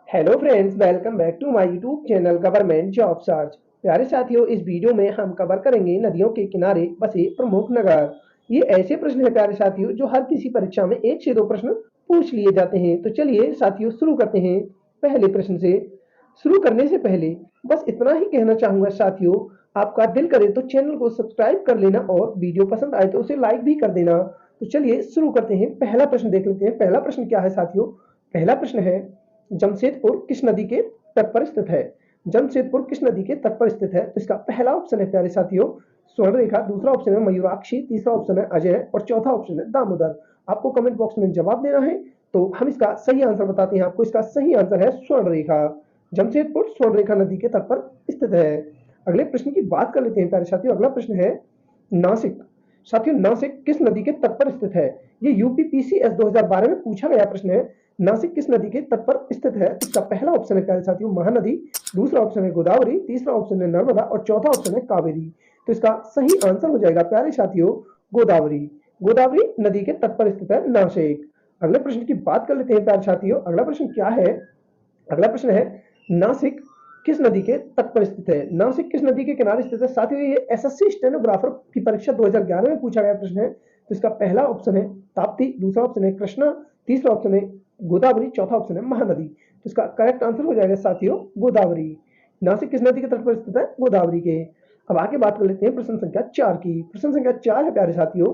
Hello friends, welcome back to my YouTube channel government job search. प्यारे साथियों, इस video में हम कवर करेंगे नदियों के किनारे बसे प्रमुख नगर। ये ऐसे प्रश्न है प्यारे साथियों, जो हर किसी परीक्षा में एक से दो प्रश्न पूछ लिए जाते हैं। तो चलिए साथियों शुरू करते हैं पहले प्रश्न से। शुरू करने से पहले बस इतना ही कहना चाहूंगा साथियों, आपका दिल करे तो चैनल को सब्सक्राइब कर लेना और वीडियो पसंद आए तो उसे लाइक भी कर देना। तो चलिए शुरू करते हैं, पहला प्रश्न देख लेते हैं। पहला प्रश्न क्या है साथियों? पहला प्रश्न है, जमशेदपुर किस नदी के तट पर स्थित है? जमशेदपुर किस नदी के तट पर स्थित है? तो इसका पहला ऑप्शन है प्यारे साथियों स्वर्णरेखा, दूसरा ऑप्शन है मयूराक्षी, तीसरा ऑप्शन है अजय और चौथा ऑप्शन है दामोदर। आपको कमेंट बॉक्स में जवाब देना है, तो हम इसका सही आंसर बताते हैं आपको। इसका सही आंसर है स्वर्णरेखा। जमशेदपुर स्वर्णरेखा नदी के तट पर स्थित है। अगले प्रश्न की बात कर लेते हैं प्यारे साथियों। अगला प्रश्न है, नासिक। साथियों, नासिक किस नदी के तट पर स्थित है? ये यूपीपीसीएस 2012 में पूछा गया प्रश्न है। नासिक किस नदी के तट पर स्थित है? इसका पहला ऑप्शन है प्यारे साथियों महानदी, दूसरा ऑप्शन है गोदावरी, तीसरा ऑप्शन है नर्मदा और चौथा ऑप्शन है कावेरी। तो इसका सही आंसर हो जाएगा प्यारे साथियों गोदावरी। गोदावरी नदी के तट पर स्थित है नासिक। अगले प्रश्न की बात कर लेते हैं प्यारे साथियों। अगला प्रश्न क्या है? अगला प्रश्न है, नासिक किस नदी के तट पर स्थित है? नासिक किस नदी के किनारे स्थित है? साथियों, ये एसएससी स्टेनोग्राफर की परीक्षा 2011 में पूछा गया प्रश्न है। तो इसका पहला ऑप्शन है ताप्ती, दूसरा ऑप्शन है कृष्णा, तीसरा ऑप्शन है गोदावरी, चौथा ऑप्शन है महानदी। तो इसका करेक्ट आंसर हो जाएगा साथियों गोदावरी। नासिक किस नदी के तट पर स्थित है? गोदावरी के। अब आगे बात कर लेते हैं प्रश्न संख्या 4 की। प्रश्न संख्या 4 है प्यारे साथियों,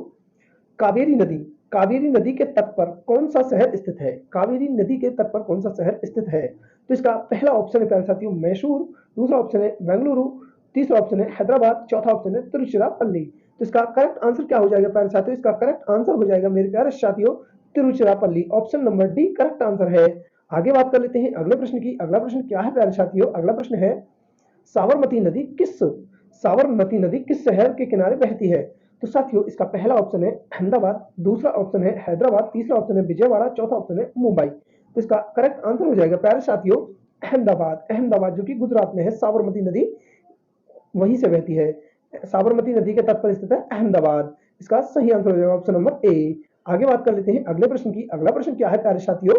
कावेरी नदी। कावेरी नदी के तट पर कौन सा शहर स्थित है? कावेरी नदी के तट पर कौन सा शहर स्थित है? तो इसका पहला ऑप्शन है प्यारे साथियों मैसूर, दूसरा ऑप्शन है बेंगलुरु, तीसरा ऑप्शन है हैदराबाद, चौथा ऑप्शन है तिरुचिरापल्ली। तो इसका करेक्ट आंसर क्या हो जाएगा प्यारे साथियों? इसका करेक्ट आंसर हो जाएगा मेरे प्यारे साथियों Tiruchirappalli. Option number D correct answer है। आगे बात कर लेते हैं अगले प्रश्न की। अगला प्रश्न क्या है प्यारे साथियों? अगला प्रश्न है, साबरमती नदी किस शहर के किनारे बहती है? तो साथियों, इसका पहला ऑप्शन है अहमदाबाद, दूसरा ऑप्शन है हैदराबाद, तीसरा ऑप्शन है विजयवाड़ा, चौथा ऑप्शन है मुंबई। तो इसका करेक्ट आंसर हो जाएगा प्यारे साथियों अहमदाबाद। अहमदाबाद जो कि गुजरात में है, साबरमती नदी वहीं से बहती है। साबरमती नदी के तट पर स्थित है अहमदाबाद। इसका सही आंसर हो जाएगा ऑप्शन नंबर ए। आगे बात कर लेते हैं अगले प्रश्न की। अगला प्रश्न क्या है प्यारे साथियों?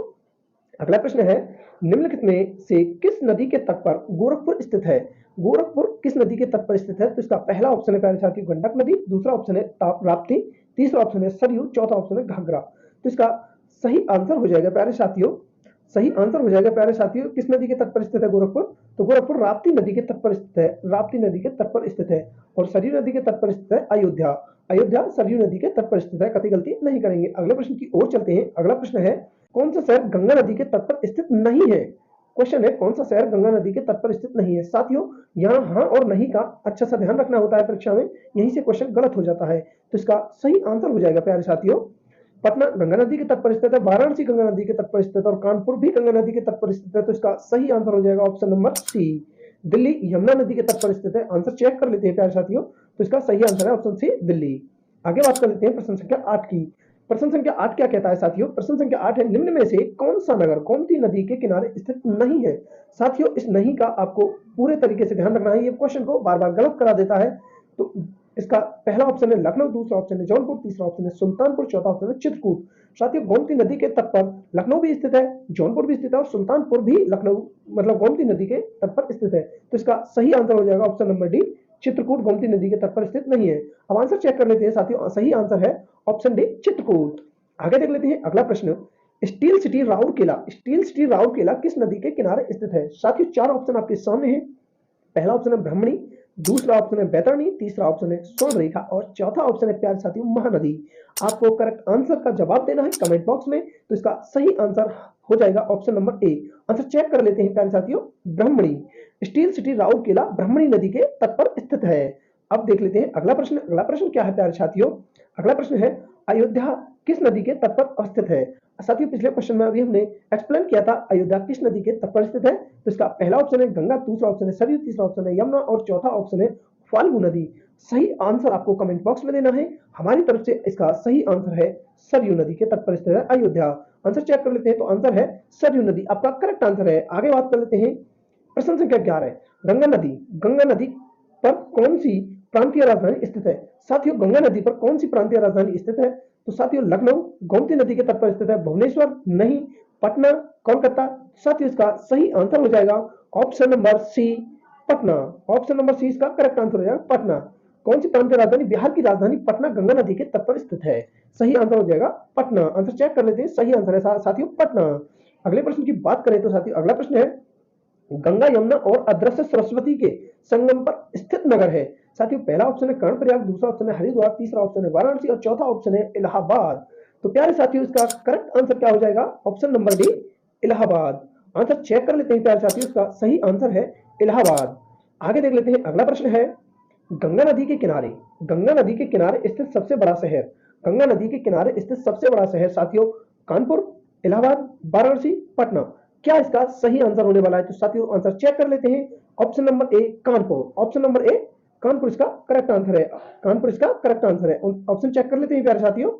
अगला प्रश्न है, निम्नलिखित में से किस नदी के तट पर गोरखपुर स्थित है? गोरखपुर किस नदी के तट पर स्थित है? तो इसका पहला ऑप्शन है प्यारे साथियों गंडक नदी, दूसरा ऑप्शन है राप्ती, तीसरा ऑप्शन है सरयू, चौथा ऑप्शन है घाघरा। तो इसका सही आंसर हो जाएगा प्यारे साथियों, सही आंसर हो जाएगा प्यारे साथियों, किस नदी के तट पर स्थित है गोरखपुर? तो गोरखपुर राप्ती नदी के तट पर स्थित है। राप्ती नदी के तट पर स्थित है। और सरयू नदी के तट पर स्थित है अयोध्या। अयोध्या सरयू नदी के तट पर स्थित है। कतई गलती नहीं करेंगे। अगले प्रश्न की ओर चलते हैं। अगला प्रश्न है, कौन सा शहर गंगा नदी के तट पर स्थित नहीं है? क्वेश्चन है, कौन सा शहर गंगा नदी के तट पर स्थित नहीं है? साथियों, यहाँ हाँ और नहीं का अच्छा सा ध्यान रखना होता है परीक्षा में, यहीं से क्वेश्चन गलत हो जाता है। तो इसका सही आंसर हो जाएगा प्यारे साथियों, पटना गंगा नदी के तट पर स्थित है, वाराणसी गंगा नदी के तट पर स्थित है और कानपुर भी गंगा नदी के तट पर स्थित है। तो इसका सही आंसर हो जाएगा option number C. Delhi Yamuna नदी के तट पर स्थित है। आंसर चेक कर लेते हैं प्यारे साथियों। तो इसका सही आंसर है ऑप्शन सी दिल्ली। आगे बात कर लेते हैं प्रश्न संख्या 8 की। प्रश्न संख्या 8 क्या कहता है साथियों? प्रश्न संख्या 8 है, निम्न में से कौन सा नगर गोमती नदी के किनारे स्थित नहीं है? साथियों, इस नहीं का आपको पूरे तरीके से ध्यान रखना है, ये क्वेश्चन को बार बार गलत करा देता है। तो इसका पहला ऑप्शन है लखनऊ, दूसरा ऑप्शन है जौनपुर, तीसरा ऑप्शन है सुल्तानपुर, चौथा ऑप्शन है चित्रकूट। साथियों, गोमती नदी के तट पर लखनऊ भी स्थित है, जौनपुर भी स्थित है और सुल्तानपुर भी लखनऊ मतलब गोमती नदी के तट पर स्थित है। तो इसका सही आंसर हो जाएगा option number D, Chitrakoot Gomti नदी के तट पर स्थित नहीं है। अब आंसर चेक कर लेते हैं साथियों। सही आंसर है ऑप्शन डी, चित्रकूट। आगे देख लेते हैं अगला प्रश्न, steel city Rourkela. Steel city Rourkela किस नदी के किनारे स्थित है? साथियों, चार ऑप्शन आपके सामने हैं। पहला ऑप्शन है ब्राह्मणी, दूसरा ऑप्शन है बैतरणी, तीसरा ऑप्शन है स्वर्णरेखा और चौथा ऑप्शन है प्यारे साथियों महानदी। आपको करेक्ट आंसर का जवाब देना है कमेंट बॉक्स में। तो इसका सही आंसर हो जाएगा option number A. Answer check कर लेते हैं प्यारे साथियों, ब्राह्मणी। स्टील सिटी राउरकेला ब्राह्मणी नदी के तट पर स्थित है। अब देख लेते हैं अगला प्रश्न। अगला प्रश्न क्या है प्यारे साथियों? अगला प्रश्न है, अयोध्या किस नदी के तट पर स्थित है? साथियों, पिछले क्वेश्चन में अभी हमने एक्सप्लेन किया था अयोध्या किस नदी के तट पर स्थित है। तो इसका पहला ऑप्शन है गंगा, दूसरा ऑप्शन है सरयू, तीसरा ऑप्शन है यमुना और चौथा ऑप्शन है फाल्गु नदी। सही आंसर आपको कमेंट बॉक्स में देना है। हमारी तरफ से इसका सही आंसर है सरयू नदी के तट पर स्थित है अयोध्या। आंसर चेक कर लेते हैं। तो आंसर है सरयू नदी, आपका करेक्ट आंसर है। आगे बात कर लेते हैं प्रश्न संख्या 11, गंगा नदी। गंगा नदी पर कौन सी प्रांतीय राजधानी स्थित है? साथियों, गंगा नदी पर कौन सी प्रांतीय राजधानी स्थित है? तो साथियों, लखनऊ। गोमती नदी के तट पर स्थित है? भुवनेश्वर नहीं, पटना, कोलकाता। साथियों, इसका सही आंसर हो जाएगा option number C, Patna. Option number C इसका करेक्ट आंसर हो जाएगा, पटना। कौन सी प्रांतीय राजधानी? बिहार की राजधानी पटना गंगा नदी के तट पर स्थित है। सही आंसर हो जाएगा पटना। आंसर चेक कर लेते हैं, सही आंसर है साथियों पटना। अगले प्रश्न की बात करें तो साथियों अगला प्रश्न है, गंगा यमुना और अदृश्य सरस्वती के संगम पर स्थित नगर है? साथियों, पहला ऑप्शन है कर्णप्रयाग, दूसरा ऑप्शन है हरिद्वार, तीसरा ऑप्शन है वाराणसी और चौथा ऑप्शन है इलाहाबाद। तो प्यारे साथियों, इसका करेक्ट आंसर क्या हो जाएगा? Option number D, Allahabad. Answer check कर लेते हैं प्यारे साथियों, इसका सही आंसर है इलाहाबाद। आगे देख लेते हैं, अगला प्रश्न है, गंगा नदी के किनारे स्थित सबसे बड़ा शहर? गंगा नदी के किनारे स्थित सबसे बड़ा शहर साथियों, कानपुर, इलाहाबाद, वाराणसी, पटना। क्या इसका सही आंसर होने वाला है? तो साथियों आंसर चेक कर लेते हैं, ऑप्शन नंबर ए, कानपुर। ऑप्शन नंबर ए, कानपुर इसका करेक्ट आंसर है। कानपुर इसका करेक्ट आंसर है। ऑप्शन चेक कर लेते हैं प्यारे साथियों,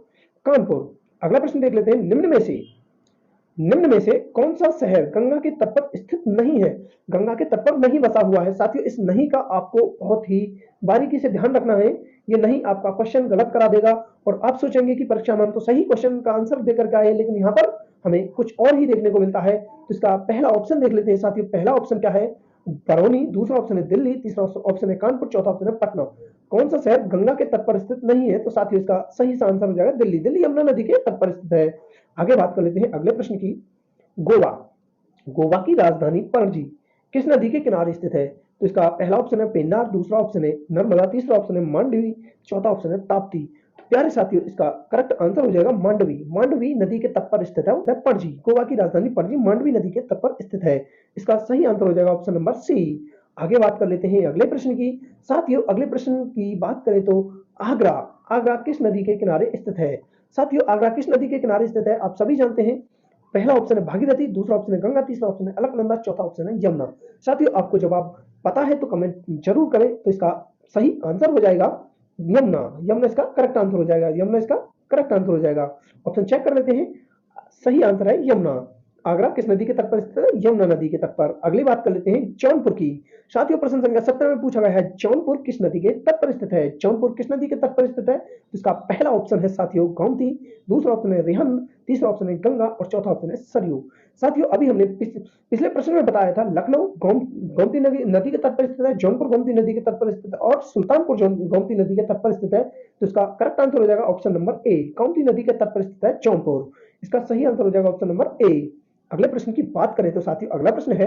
कानपुर। अगला प्रश्न देख लेते हैं, निम्न में से कौन सा शहर गंगा के तट पर स्थित नहीं है? गंगा के तट पर नहीं बसा हुआ है। साथियों, इस नहीं का आपको बहुत ही बारीकी से ध्यान रखना है। ये नहीं आपका क्वेश्चन गलत करा देगा और आप सोचेंगे कि परीक्षा में हम तो सही क्वेश्चन का आंसर देकर के आए, लेकिन यहाँ पर हमें कुछ और ही देखने को मिलता है। तो इसका पहला ऑप्शन देख लेते हैं साथियों। पहला ऑप्शन क्या है? बरौनी, दूसरा ऑप्शन है दिल्ली, तीसरा ऑप्शन है कानपुर, चौथा ऑप्शन है पटना। कौन सा शहर गंगा के तट पर स्थित नहीं है? तो साथियों इसका सही आंसर हो जाएगा दिल्ली। दिल्ली यमुना नदी के तट पर स्थित है। आगे बात कर लेते हैं अगले प्रश्न की, गोवा। गोवा की राजधानी पणजी किस नदी के किनारे स्थित है? तो इसका पहला ऑप्शन है पेन्नार, दूसरा ऑप्शन है नर्मदा, तीसरा ऑप्शन है मांडवी, चौथा ऑप्शन है ताप्ती। तो प्यारे साथियों, इसका करेक्ट आंसर हो जाएगा मांडवी। मांडवी नदी के तट पर स्थित है पणजी। गोवा की राजधानी पणजी मांडवी नदी के तट पर स्थित है। इसका सही आंसर हो जाएगा ऑप्शन नंबर सी। आगे बात कर लेते हैं अगले प्रश्न की। साथियों, अगले प्रश्न की बात करें तो आगरा। आगरा किस नदी के किनारे स्थित है? साथियों, आगरा किस नदी के किनारे स्थित है? आप सभी जानते हैं। पहला ऑप्शन है भागीरथी, दूसरा ऑप्शन है गंगा, तीसरा ऑप्शन है अलकनंदा, चौथा ऑप्शन है यमुना। साथियों, आपको जवाब पता है तो कमेंट जरूर करें। तो इसका सही आंसर हो जाएगा यमुना। यमुना इसका करेक्ट आंसर हो जाएगा। यमुना इसका करेक्ट आंसर हो जाएगा। ऑप्शन चेक कर लेते हैं, सही आंसर है यमुना। आगरा किस नदी के तट पर स्थित है? यमुना नदी के तट पर। अगली बात कर लेते हैं जौनपुर की। साथियों, प्रश्न संख्या 17 में पूछा गया है, जौनपुर किस नदी के तट पर स्थित है? जौनपुर किस नदी के तट पर स्थित है? इसका पहला ऑप्शन है साथियों गोमती, दूसरा ऑप्शन है रिहंद, तीसरा ऑप्शन है गंगा और चौथा ऑप्शन है सरयू। साथियों, अभी हमने पिछले प्रश्न में बताया था लखनऊ गोमती नदी के तट पर स्थित है, जौनपुर गोमती नदी के तट पर स्थित है और सुल्तानपुर गोमती नदी के तट पर स्थित है। तो इसका करेक्ट आंसर हो जाएगा ऑप्शन नंबर ए, गोमती नदी के तट पर स्थित है जौनपुर। इसका सही आंसर हो जाएगा ऑप्शन नंबर ए। अगले प्रश्न की बात करें तो साथियों अगला प्रश्न है,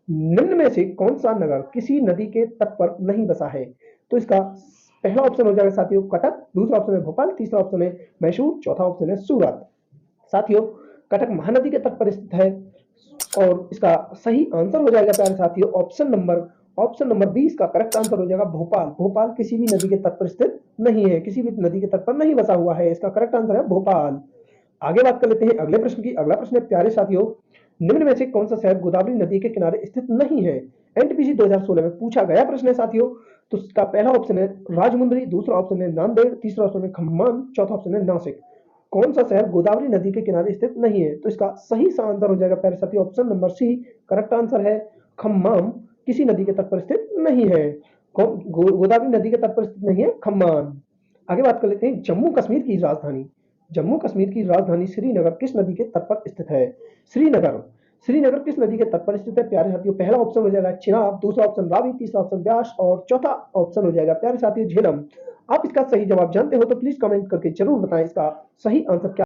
निम्न में से कौन सा नगर किसी नदी के तट पर नहीं बसा है? तो इसका पहला ऑप्शन हो जाएगा साथियों कटक, दूसरा ऑप्शन है भोपाल, तीसरा ऑप्शन है मैसूर, चौथा ऑप्शन है सूरत। साथियों, कटक महानदी के तट पर स्थित है और इसका सही आंसर हो जाएगा प्यारे साथियों ऑप्शन नंबर बी इसका करेक्ट आंसर हो जाएगा भोपाल। भोपाल किसी भी नदी के तट पर स्थित नहीं है, किसी भी नदी के तट पर नहीं बसा हुआ है। इसका करेक्ट आंसर है भोपाल। आगे बात कर लेते हैं अगले प्रश्न की। अगला प्रश्न है, प्यारे साथियों, निम्न में से कौन सा शहर गोदावरी नदी के किनारे स्थित नहीं है? एनटीपीसी 2016 में पूछा गया प्रश्न है साथियों। तो इसका पहला ऑप्शन है राजमुंद्री, दूसरा ऑप्शन है नांदेड़, तीसरा ऑप्शन है खम्मान, चौथा ऑप्शन है नासिक। कौन सा शहर गोदावरी नदी के किनारे स्थित नहीं है? तो इसका सही सा आंसर हो जाएगा प्यारे साथियों option number C, correct answer है खम्मान किसी नदी के तट पर स्थित नहीं है। गोदावरी नदी के तट पर स्थित नहीं है खम्मान। आगे बात कर लेते हैं जम्मू कश्मीर की राजधानी। जम्मू कश्मीर की राजधानी श्रीनगर किस नदी के तट पर स्थित है? श्रीनगर किस नदी के तट पर स्थित है प्यारे साथियों? पहला ऑप्शन हो जाएगा चिनाब, दूसरा ऑप्शन रावी, तीसरा ऑप्शन व्यास और चौथा ऑप्शन हो जाएगा प्यारे साथियों झेलम। आप इसका सही जवाब जानते हो तो प्लीज कमेंट करके जरूर बताएं इसका सही आंसर क्या